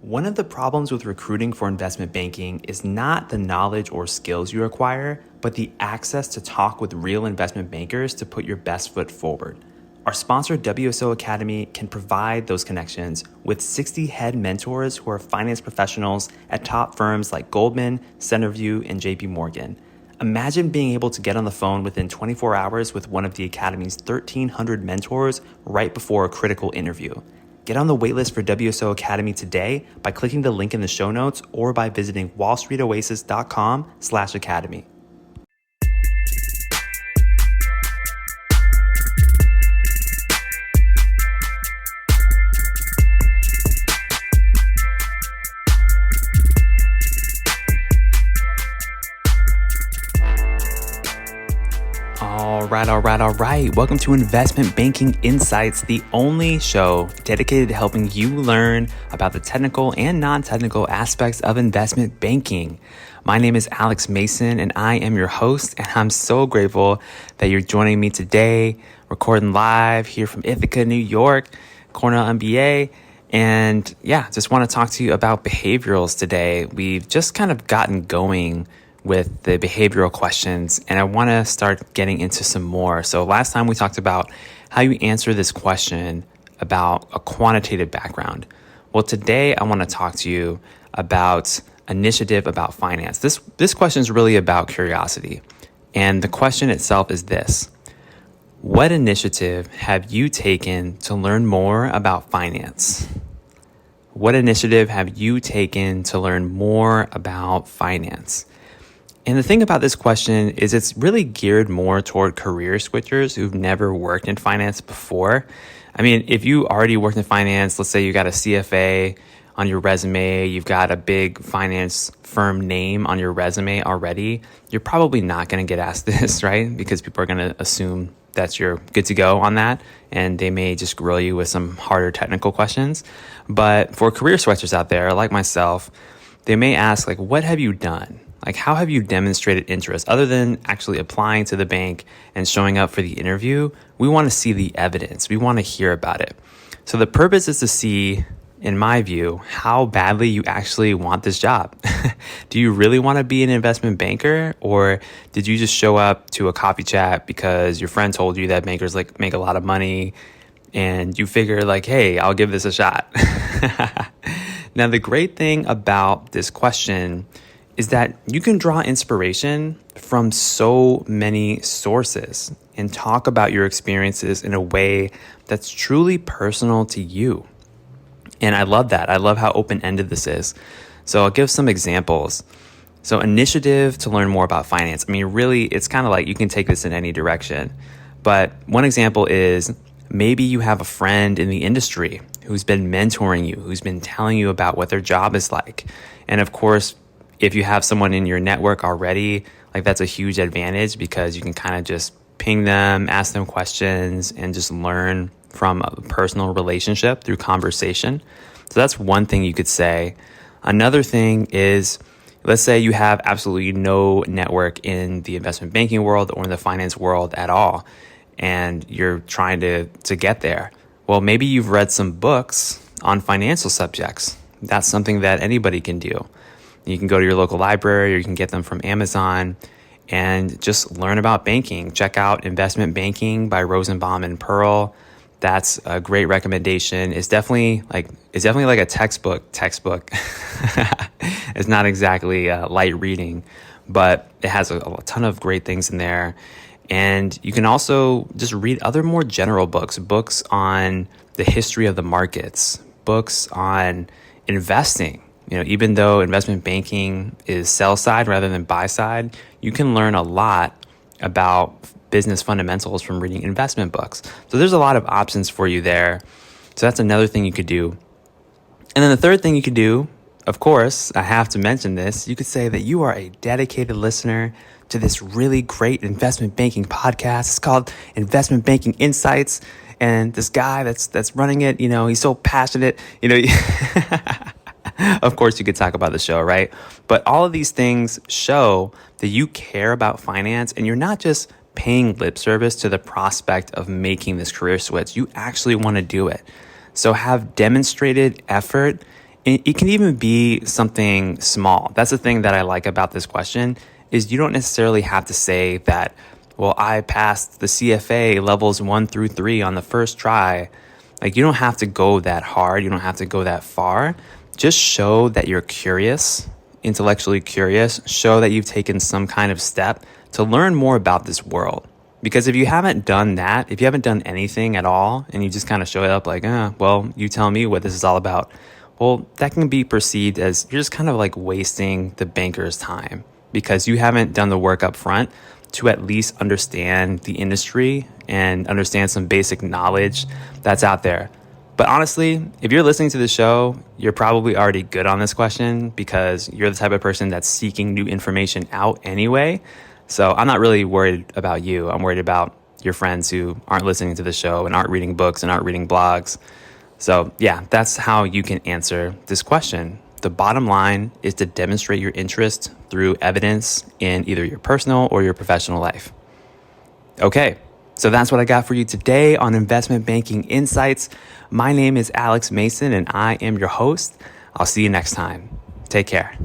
One of the problems with recruiting for investment banking is not the knowledge or skills you acquire, but the access to talk with real investment bankers to put your best foot forward. Our sponsor, WSO Academy, can provide those connections with 60 head mentors who are finance professionals at top firms like Goldman, Centerview, and JP Morgan. Imagine being able to get on the phone within 24 hours with one of the Academy's 1,300 mentors right before a critical interview. Get on the waitlist for WSO Academy today by clicking the link in the show notes or by visiting wallstreetoasis.com/academy. All right. Welcome to Investment Banking Insights, the only show dedicated to helping you learn about the technical and non-technical aspects of investment banking. My name is Alex Mason, and I am your host, and I'm so grateful that you're joining me today, recording live here from Ithaca, New York, Cornell MBA. And just want to talk to you about behaviorals today. We've just kind of gotten going with the behavioral questions, and I want to start getting into some more. So last time we talked about how you answer this question about a quantitative background. Well, today I want to talk to you about initiative about finance. This question is really about curiosity. And the question itself is this: what initiative have you taken to learn more about finance? What initiative have you taken to learn more about finance? And the thing about this question is it's really geared more toward career switchers who've never worked in finance before. I mean, if you already worked in finance, let's say you got a CFA on your resume, you've got a big finance firm name on your resume already, you're probably not going to get asked this, right? Because people are going to assume that you're good to go on that, and they may just grill you with some harder technical questions. But for career switchers out there, like myself, they may ask, like, what have you done? Like, how have you demonstrated interest? Other than actually applying to the bank and showing up for the interview, we want to see the evidence. We want to hear about it. So the purpose is to see, in my view, how badly you actually want this job. Do you really want to be an investment banker, or did you just show up to a coffee chat because your friend told you that bankers make a lot of money and you figure hey, I'll give this a shot? Now, the great thing about this question is that you can draw inspiration from so many sources and talk about your experiences in a way that's truly personal to you. And I love that. I love how open-ended this is. So I'll give some examples. So initiative to learn more about finance. I mean, really, it's kind of like you can take this in any direction. But one example is maybe you have a friend in the industry who's been mentoring you, who's been telling you about what their job is like. And of course, if you have someone in your network already, that's a huge advantage because you can kind of just ping them, ask them questions, and just learn from a personal relationship through conversation. So that's one thing you could say. Another thing is, let's say you have absolutely no network in the investment banking world or in the finance world at all, and you're trying to get there. Well, maybe you've read some books on financial subjects. That's something that anybody can do. You can go to your local library, or you can get them from Amazon and just learn about banking. Check out Investment Banking by Rosenbaum and Pearl. That's a great recommendation. It's definitely like a textbook. It's not exactly light reading, but it has a ton of great things in there. And you can also just read other more general books on the history of the markets, books on investing. Even though investment banking is sell side rather than buy side, you can learn a lot about business fundamentals from reading investment books. So there's a lot of options for you there. So that's another thing you could do. And then the third thing you could do, of course, I have to mention this, you could say that you are a dedicated listener to this really great investment banking podcast. It's called Investment Banking Insights. And this guy that's running it, he's so passionate, Of course, you could talk about the show, right? But all of these things show that you care about finance, and you're not just paying lip service to the prospect of making this career switch. You actually want to do it. So have demonstrated effort It can even be something small. That's the thing that I like about this question is you don't necessarily have to say that, well, I passed the CFA levels 1 through 3 on the first try. Like, you don't have to go that hard. You don't have to go that far. Just show that you're curious, intellectually curious. Show that you've taken some kind of step to learn more about this world. Because if you haven't done that, if you haven't done anything at all, and you just kind of show it up like, well, you tell me what this is all about, well, that can be perceived as you're just kind of like wasting the banker's time because you haven't done the work up front to at least understand the industry and understand some basic knowledge that's out there. But honestly, if you're listening to the show, you're probably already good on this question because you're the type of person that's seeking new information out anyway. So I'm not really worried about you. I'm worried about your friends who aren't listening to the show and aren't reading books and aren't reading blogs. So yeah, that's how you can answer this question. The bottom line is to demonstrate your interest through evidence in either your personal or your professional life. Okay, so that's what I got for you today on Investment Banking Insights. My name is Alex Mason and I am your host. I'll see you next time. Take care.